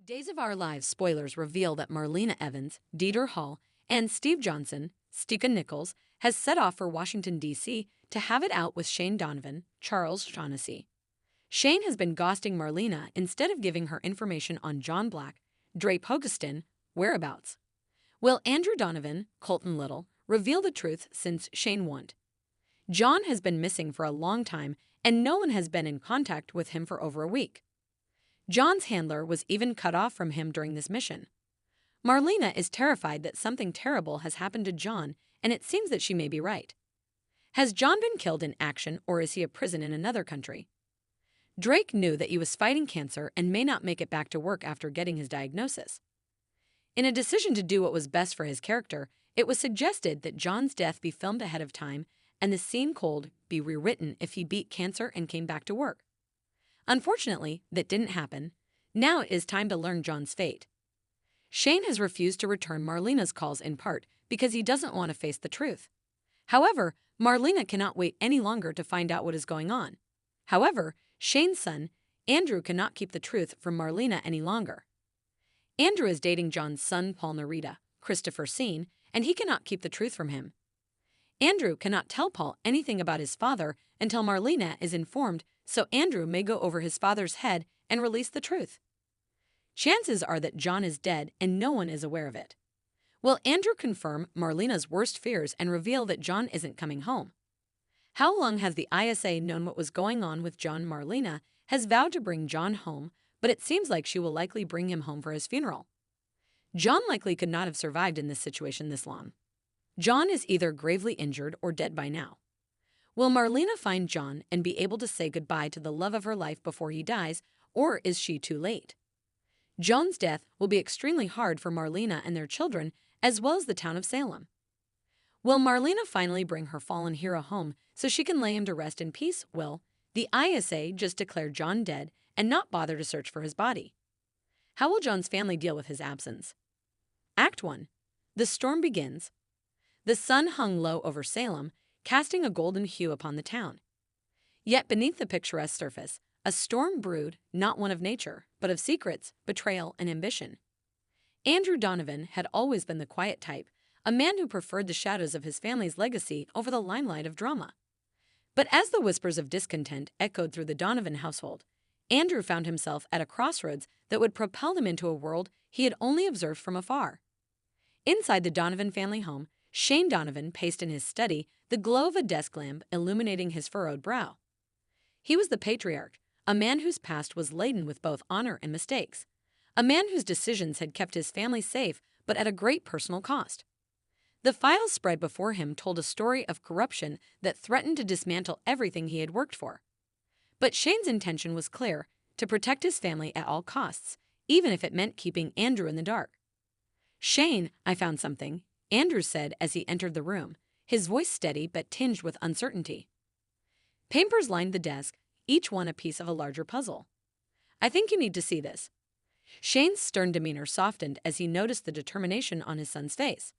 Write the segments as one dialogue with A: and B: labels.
A: Days of Our Lives spoilers reveal that Marlena Evans, Dieter Hall, and Steve Johnson, Stika Nichols, has set off for Washington, D.C. to have it out with Shane Donovan, Charles Shaughnessy. Shane has been ghosting Marlena instead of giving her information on John Black, Drape Hogestyn, whereabouts. Will Andrew Donovan, Colton Little, reveal the truth since Shane won't? John has been missing for a long time and no one has been in contact with him for over a week. John's handler was even cut off from him during this mission. Marlena is terrified that something terrible has happened to John, and it seems that she may be right. Has John been killed in action, or is he a prison in another country? Drake knew that he was fighting cancer and may not make it back to work after getting his diagnosis. In a decision to do what was best for his character, it was suggested that John's death be filmed ahead of time and the scene cold be rewritten if he beat cancer and came back to work. Unfortunately, that didn't happen. Now it is time to learn John's fate. Shane has refused to return Marlena's calls in part because he doesn't want to face the truth. However, Marlena cannot wait any longer to find out what is going on. However, Shane's son, Andrew, cannot keep the truth from Marlena any longer. Andrew is dating John's son, Paul Narita, Christopher Scene, and he cannot keep the truth from him. Andrew cannot tell Paul anything about his father until Marlena is informed, so Andrew may go over his father's head and release the truth. Chances are that John is dead and no one is aware of it. Will Andrew confirm Marlena's worst fears and reveal that John isn't coming home? How long has the ISA known what was going on with John? Marlena has vowed to bring John home, but it seems like she will likely bring him home for his funeral. John likely could not have survived in this situation this long. John is either gravely injured or dead by now. Will Marlena find John and be able to say goodbye to the love of her life before he dies, or is she too late? John's death will be extremely hard for Marlena and their children, as well as the town of Salem. Will Marlena finally bring her fallen hero home so she can lay him to rest in peace? Will the ISA just declare John dead and not bother to search for his body? How will John's family deal with his absence? Act 1. The storm begins. The sun hung low over Salem, casting a golden hue upon the town. Yet beneath the picturesque surface, a storm brewed, not one of nature, but of secrets, betrayal, and ambition. Andrew Donovan had always been the quiet type, a man who preferred the shadows of his family's legacy over the limelight of drama. But as the whispers of discontent echoed through the Donovan household, Andrew found himself at a crossroads that would propel him into a world he had only observed from afar. Inside the Donovan family home, Shane Donovan paced in his study, the glow of a desk lamp illuminating his furrowed brow. He was the patriarch, a man whose past was laden with both honor and mistakes, a man whose decisions had kept his family safe but at a great personal cost. The files spread before him told a story of corruption that threatened to dismantle everything he had worked for. But Shane's intention was clear: to protect his family at all costs, even if it meant keeping Andrew in the dark. "Shane, I found something," Andrew said as he entered the room, his voice steady but tinged with uncertainty. Papers lined the desk, each one a piece of a larger puzzle. "I think you need to see this." Shane's stern demeanor softened as he noticed the determination on his son's face.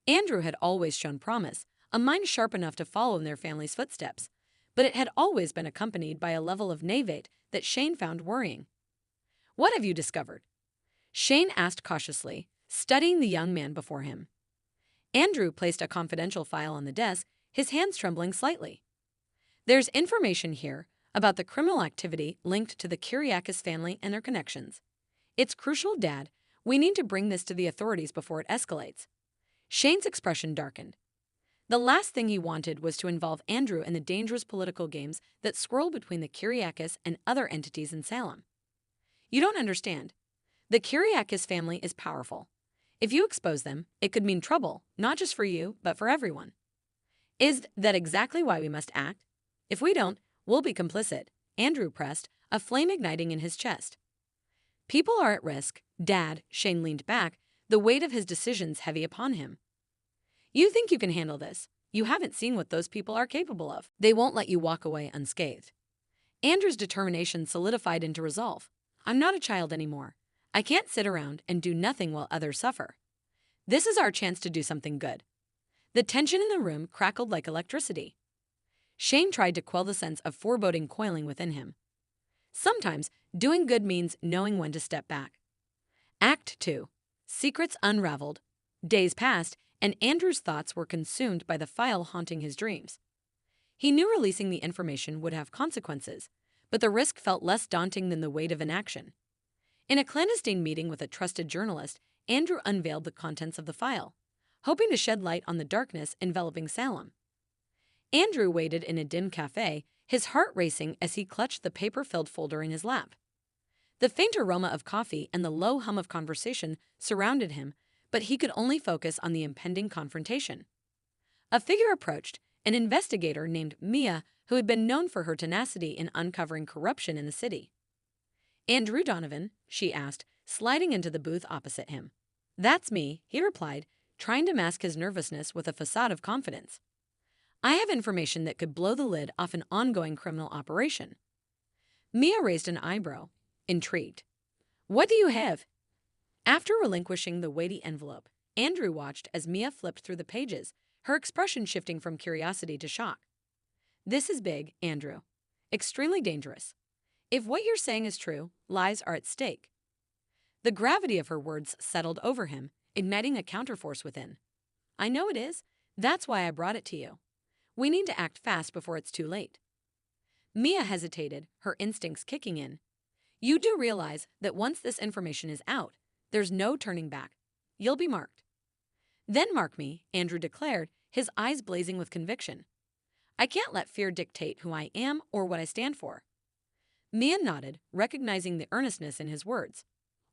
A: Andrew had always shown promise, a mind sharp enough to follow in their family's footsteps, but it had always been accompanied by a level of naivete that Shane found worrying. "What have you discovered?" Shane asked cautiously, studying the young man before him. Andrew placed a confidential file on the desk, his hands trembling slightly. "There's information here about the criminal activity linked to the Kyriakis family and their connections. It's crucial, Dad. We need to bring this to the authorities before it escalates." Shane's expression darkened. The last thing he wanted was to involve Andrew in the dangerous political games that swirl between the Kyriakis and other entities in Salem. "You don't understand. The Kyriakis family is powerful. If you expose them, it could mean trouble, not just for you, but for everyone." "Is that exactly why we must act? If we don't, we'll be complicit," Andrew pressed, a flame igniting in his chest. "People are at risk, Dad." Shane leaned back, the weight of his decisions heavy upon him. "You think you can handle this? You haven't seen what those people are capable of. They won't let you walk away unscathed." Andrew's determination solidified into resolve. "I'm not a child anymore. I can't sit around and do nothing while others suffer. This is our chance to do something good." The tension in the room crackled like electricity. Shane tried to quell the sense of foreboding coiling within him. Sometimes, doing good means knowing when to step back. Act 2. Secrets unraveled. Days passed, and Andrew's thoughts were consumed by the file haunting his dreams. He knew releasing the information would have consequences, but the risk felt less daunting than the weight of inaction. In a clandestine meeting with a trusted journalist, Andrew unveiled the contents of the file, hoping to shed light on the darkness enveloping Salem. Andrew waited in a dim cafe, his heart racing as he clutched the paper-filled folder in his lap. The faint aroma of coffee and the low hum of conversation surrounded him, but he could only focus on the impending confrontation. A figure approached, an investigator named Mia, who had been known for her tenacity in uncovering corruption in the city. "Andrew Donovan?" she asked, sliding into the booth opposite him. "That's me," he replied, trying to mask his nervousness with a facade of confidence. "I have information that could blow the lid off an ongoing criminal operation." Mia raised an eyebrow, intrigued. "What do you have?" After relinquishing the weighty envelope, Andrew watched as Mia flipped through the pages, her expression shifting from curiosity to shock. "This is big, Andrew. Extremely dangerous. If what you're saying is true, lives are at stake." The gravity of her words settled over him, igniting a counterforce within. "I know it is. That's why I brought it to you. We need to act fast before it's too late." Mia hesitated, her instincts kicking in. "You do realize that once this information is out, there's no turning back. You'll be marked." "Then mark me," Andrew declared, his eyes blazing with conviction. "I can't let fear dictate who I am or what I stand for." Mia nodded, recognizing the earnestness in his words.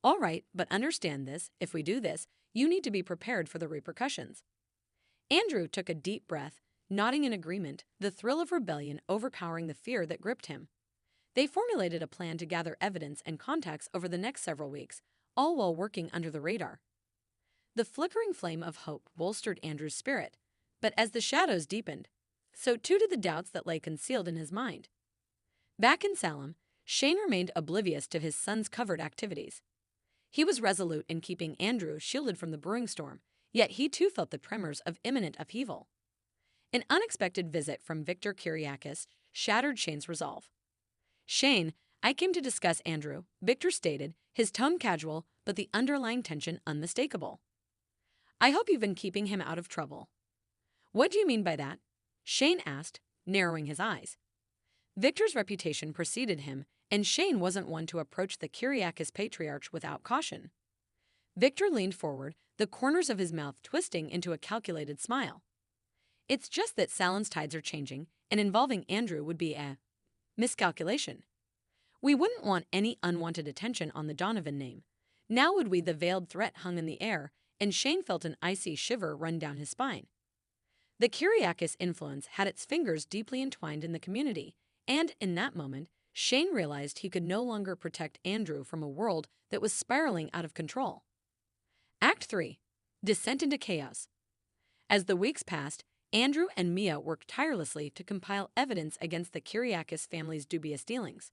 A: "All right, but understand this, if we do this, you need to be prepared for the repercussions." Andrew took a deep breath, nodding in agreement, the thrill of rebellion overpowering the fear that gripped him. They formulated a plan to gather evidence and contacts over the next several weeks, all while working under the radar. The flickering flame of hope bolstered Andrew's spirit, but as the shadows deepened, so too did the doubts that lay concealed in his mind. Back in Salem, Shane remained oblivious to his son's covert activities. He was resolute in keeping Andrew shielded from the brewing storm, yet he too felt the tremors of imminent upheaval. An unexpected visit from Victor Kyriakis shattered Shane's resolve. "Shane, I came to discuss Andrew," Victor stated, his tone casual but the underlying tension unmistakable. "I hope you've been keeping him out of trouble." "What do you mean by that?" Shane asked, narrowing his eyes. Victor's reputation preceded him, and Shane wasn't one to approach the Kyriakis patriarch without caution. Victor leaned forward, the corners of his mouth twisting into a calculated smile. "It's just that Salem's tides are changing, and involving Andrew would be a miscalculation. We wouldn't want any unwanted attention on the Donovan name. Now would we?" The veiled threat hung in the air, and Shane felt an icy shiver run down his spine. The Kyriakis influence had its fingers deeply entwined in the community, and in that moment, Shane realized he could no longer protect Andrew from a world that was spiraling out of control. Act 3. Descent into Chaos. As the weeks passed, Andrew and Mia worked tirelessly to compile evidence against the Kyriakis family's dubious dealings.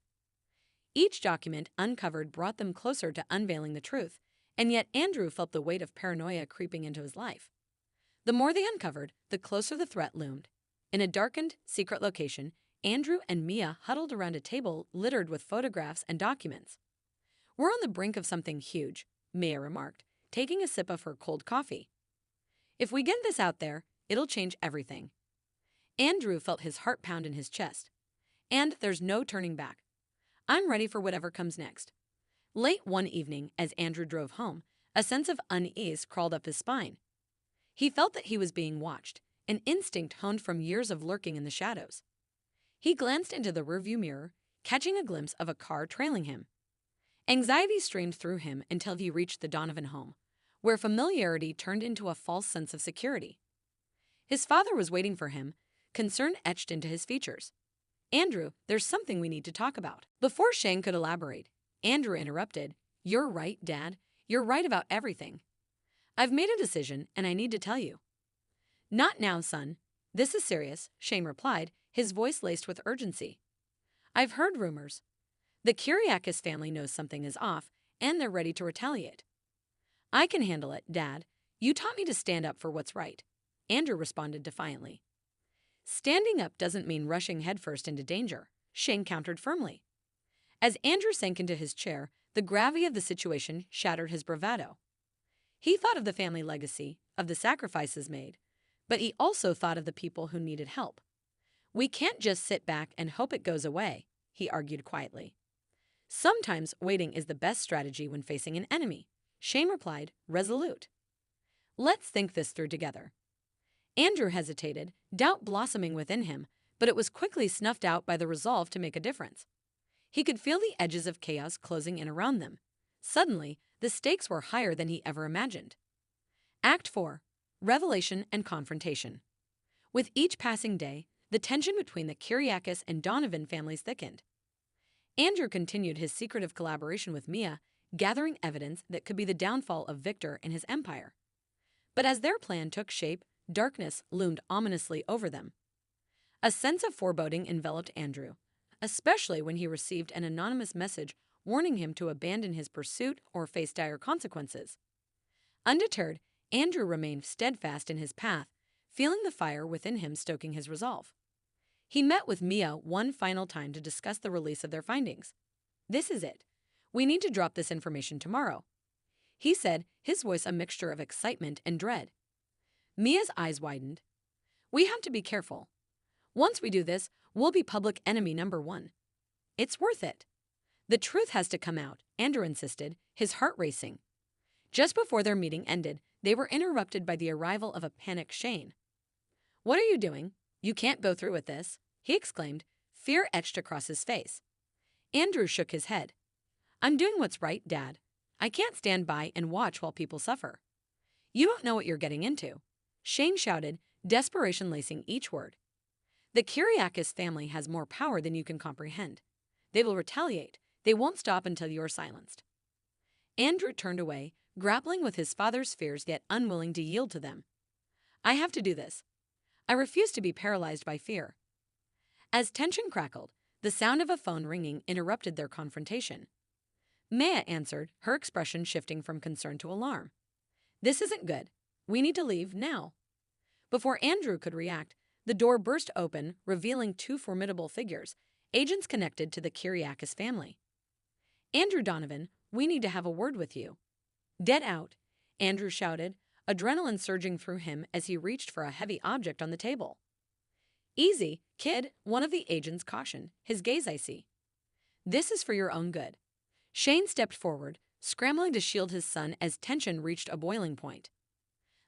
A: Each document uncovered brought them closer to unveiling the truth, and yet Andrew felt the weight of paranoia creeping into his life. The more they uncovered, the closer the threat loomed. In a darkened, secret location, Andrew and Mia huddled around a table littered with photographs and documents. "We're on the brink of something huge," Mia remarked, taking a sip of her cold coffee. "If we get this out there, it'll change everything." Andrew felt his heart pound in his chest. "And there's no turning back. I'm ready for whatever comes next." Late one evening, as Andrew drove home, a sense of unease crawled up his spine. He felt that he was being watched, an instinct honed from years of lurking in the shadows. He glanced into the rearview mirror, catching a glimpse of a car trailing him. Anxiety streamed through him until he reached the Donovan home, where familiarity turned into a false sense of security. His father was waiting for him, concern etched into his features. "Andrew, there's something we need to talk about." Before Shane could elaborate, Andrew interrupted. "You're right, Dad. You're right about everything. I've made a decision, and I need to tell you." "Not now, son. This is serious," Shane replied, his voice laced with urgency. "I've heard rumors. The Kyriakis family knows something is off, and they're ready to retaliate." "I can handle it, Dad. You taught me to stand up for what's right," Andrew responded defiantly. "Standing up doesn't mean rushing headfirst into danger," Shane countered firmly. As Andrew sank into his chair, The gravity of the situation shattered his bravado. He thought of the family legacy, of the sacrifices made, but he also thought of the people who needed help. We can't just sit back and hope it goes away, he argued quietly. Sometimes waiting is the best strategy when facing an enemy, Shane replied, resolute. Let's think this through together. Andrew hesitated, doubt blossoming within him, but it was quickly snuffed out by the resolve to make a difference. He could feel the edges of chaos closing in around them. Suddenly, the stakes were higher than he ever imagined. Act 4. Revelation and Confrontation. With each passing day, the tension between the Kyriakis and Donovan families thickened. Andrew continued his secretive collaboration with Mia, gathering evidence that could be the downfall of Victor and his empire. But as their plan took shape, darkness loomed ominously over them. A sense of foreboding enveloped Andrew, especially when he received an anonymous message warning him to abandon his pursuit or face dire consequences. Undeterred, Andrew remained steadfast in his path, feeling the fire within him stoking his resolve. He met with Mia one final time to discuss the release of their findings. This is it. We need to drop this information tomorrow, he said, his voice a mixture of excitement and dread. Mia's eyes widened. We have to be careful. Once we do this, we'll be public enemy number one. It's worth it. The truth has to come out, Andrew insisted, his heart racing. Just before their meeting ended, they were interrupted by the arrival of a panicked Shane. What are you doing? You can't go through with this, he exclaimed, fear etched across his face. Andrew shook his head. I'm doing what's right, Dad. I can't stand by and watch while people suffer. You don't know what you're getting into, Shane shouted, desperation lacing each word. The Kyriakis family has more power than you can comprehend. They will retaliate. They won't stop until you're silenced. Andrew turned away, grappling with his father's fears yet unwilling to yield to them. I have to do this. I refuse to be paralyzed by fear. As tension crackled, the sound of a phone ringing interrupted their confrontation. Maya answered, her expression shifting from concern to alarm. This isn't good. We need to leave now. Before Andrew could react, the door burst open, revealing two formidable figures, agents connected to the Kyriakis family. Andrew Donovan, we need to have a word with you. Dead out, Andrew shouted, adrenaline surging through him as he reached for a heavy object on the table. Easy, kid, one of the agents cautioned, his gaze icy. This is for your own good. Shane stepped forward, scrambling to shield his son as tension reached a boiling point.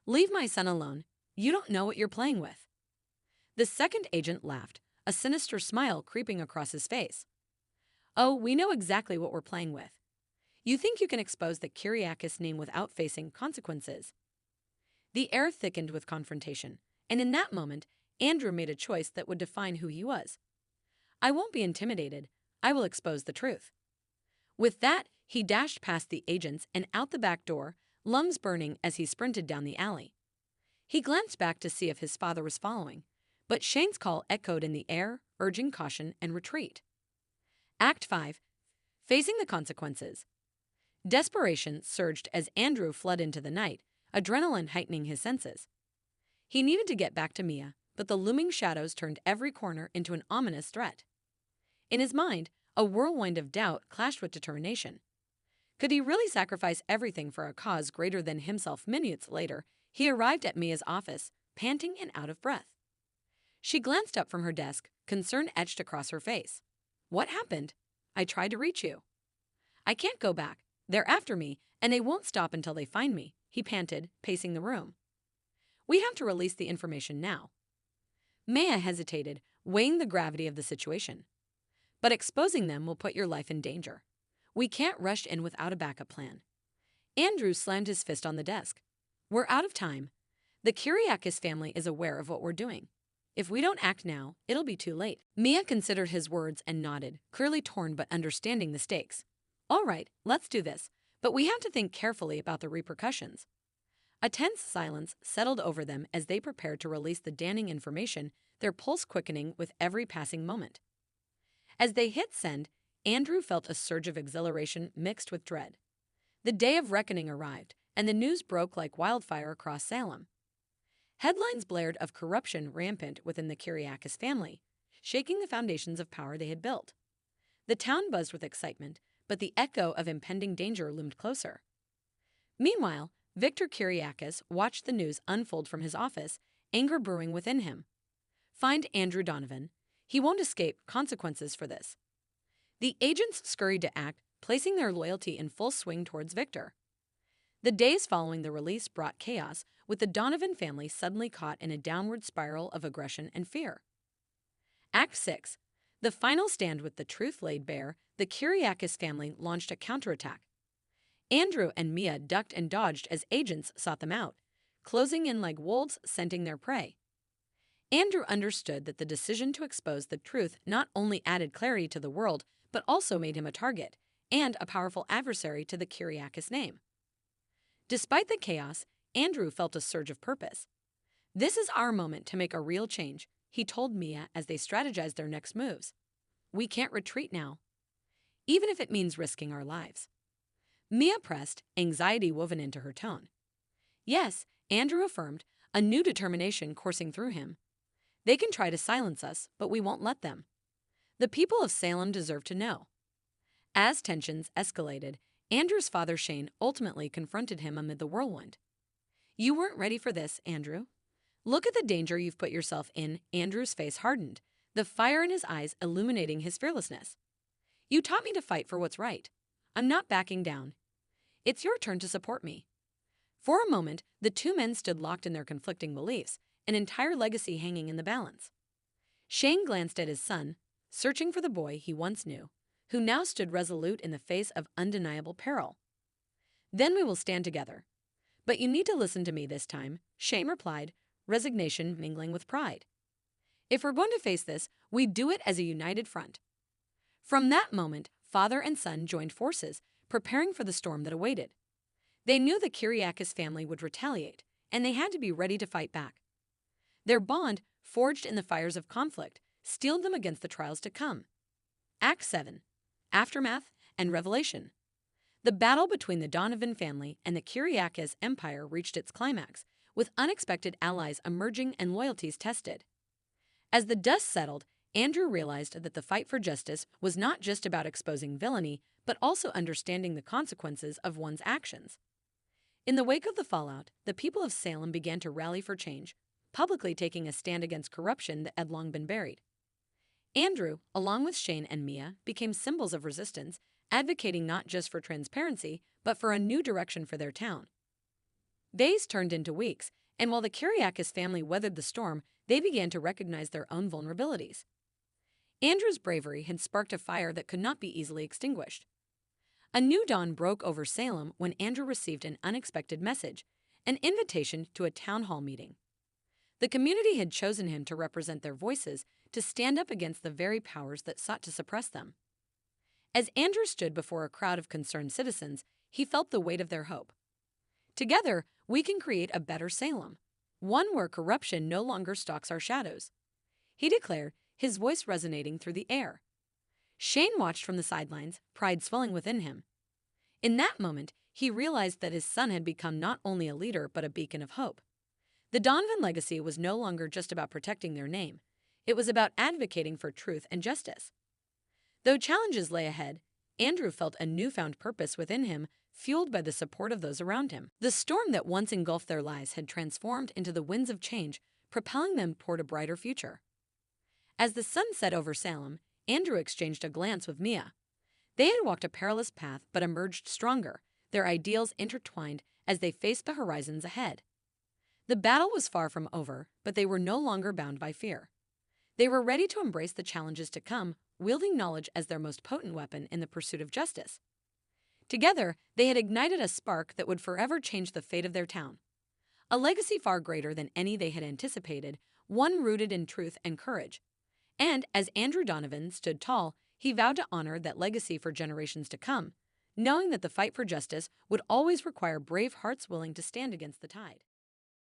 A: Leave my son alone. You don't know what you're playing with. The second agent laughed, a sinister smile creeping across his face. Oh, we know exactly what we're playing with. You think you can expose the Kyriakis name without facing consequences. The air thickened with confrontation, and in that moment, Andrew made a choice that would define who he was. I won't be intimidated. I will expose the truth. With that, he dashed past the agents and out the back door, lungs burning as he sprinted down the alley. He glanced back to see if his father was following, but Shane's call echoed in the air, urging caution and retreat. Act 5. Facing the Consequences. Desperation surged as Andrew fled into the night, adrenaline heightening his senses. He needed to get back to Mia, but the looming shadows turned every corner into an ominous threat. In his mind, a whirlwind of doubt clashed with determination. Could he really sacrifice everything for a cause greater than himself? Minutes later, he arrived at Mia's office, panting and out of breath. She glanced up from her desk, concern etched across her face. What happened? I tried to reach you. I can't go back. They're after me, and they won't stop until they find me, he panted, pacing the room. We have to release the information now. Maya hesitated, weighing the gravity of the situation. But exposing them will put your life in danger. We can't rush in without a backup plan. Andrew slammed his fist on the desk. We're out of time. The Kyriakis family is aware of what we're doing. If we don't act now, it'll be too late. Mia considered his words and nodded, clearly torn but understanding the stakes. All right, let's do this, but we have to think carefully about the repercussions. A tense silence settled over them as they prepared to release the damning information, their pulse quickening with every passing moment. As they hit send, Andrew felt a surge of exhilaration mixed with dread. The day of reckoning arrived, and the news broke like wildfire across Salem. Headlines blared of corruption rampant within the Kyriakis family, shaking the foundations of power they had built. The town buzzed with excitement, but the echo of impending danger loomed closer. Meanwhile, Victor Kiriakis watched the news unfold from his office, anger brewing within him. Find Andrew Donovan. He won't escape consequences for this. The agents scurried to act, placing their loyalty in full swing towards Victor. The days following the release brought chaos, with the Donovan family suddenly caught in a downward spiral of aggression and fear. Act 6. The final stand. With the truth laid bare, the Kiriakis family launched a counterattack. Andrew and Mia ducked and dodged as agents sought them out, closing in like wolves scenting their prey. Andrew understood that the decision to expose the truth not only added clarity to the world, but also made him a target and a powerful adversary to the Kiriakis name. Despite the chaos, Andrew felt a surge of purpose. "This is our moment to make a real change," he told Mia as they strategized their next moves. "We can't retreat now, even if it means risking our lives." Mia pressed, anxiety woven into her tone. "Yes," Andrew affirmed, a new determination coursing through him. "They can try to silence us, but we won't let them. The people of Salem deserve to know." As tensions escalated, Andrew's father Shane ultimately confronted him amid the whirlwind. "You weren't ready for this, Andrew. Look at the danger you've put yourself in." Andrew's face hardened, the fire in his eyes illuminating his fearlessness. "You taught me to fight for what's right. I'm not backing down. It's your turn to support me." For a moment, the two men stood locked in their conflicting beliefs, an entire legacy hanging in the balance. Shane glanced at his son, searching for the boy he once knew, who now stood resolute in the face of undeniable peril. "Then we will stand together. But you need to listen to me this time," Shane replied, resignation mingling with pride. "If we're going to face this, we do it as a united front." From that moment, father and son joined forces, preparing for the storm that awaited. They knew the Kiriakis family would retaliate, and they had to be ready to fight back. Their bond, forged in the fires of conflict, steeled them against the trials to come. Act 7. Aftermath and Revelation. The battle between the Donovan family and the Kiriakis empire reached its climax, with unexpected allies emerging and loyalties tested. As the dust settled, Andrew realized that the fight for justice was not just about exposing villainy, but also understanding the consequences of one's actions. In the wake of the fallout, the people of Salem began to rally for change, publicly taking a stand against corruption that had long been buried. Andrew, along with Shane and Mia, became symbols of resistance, advocating not just for transparency, but for a new direction for their town. Days turned into weeks, and while the Kiriakis family weathered the storm, they began to recognize their own vulnerabilities. Andrew's bravery had sparked a fire that could not be easily extinguished. A new dawn broke over Salem when Andrew received an unexpected message, an invitation to a town hall meeting. The community had chosen him to represent their voices, to stand up against the very powers that sought to suppress them. As Andrew stood before a crowd of concerned citizens, he felt the weight of their hope. "Together, we can create a better Salem, one where corruption no longer stalks our shadows," he declared, his voice resonating through the air. Shane watched from the sidelines, pride swelling within him. In that moment, he realized that his son had become not only a leader but a beacon of hope. The Donovan legacy was no longer just about protecting their name. It was about advocating for truth and justice. Though challenges lay ahead, Andrew felt a newfound purpose within him, fueled by the support of those around him. The storm that once engulfed their lives had transformed into the winds of change, propelling them toward a brighter future. As the sun set over Salem, Andrew exchanged a glance with Mia. They had walked a perilous path but emerged stronger, their ideals intertwined as they faced the horizons ahead. The battle was far from over, but they were no longer bound by fear. They were ready to embrace the challenges to come, wielding knowledge as their most potent weapon in the pursuit of justice. Together, they had ignited a spark that would forever change the fate of their town. A legacy far greater than any they had anticipated, one rooted in truth and courage. And as Andrew Donovan stood tall, he vowed to honor that legacy for generations to come, knowing that the fight for justice would always require brave hearts willing to stand against the tide.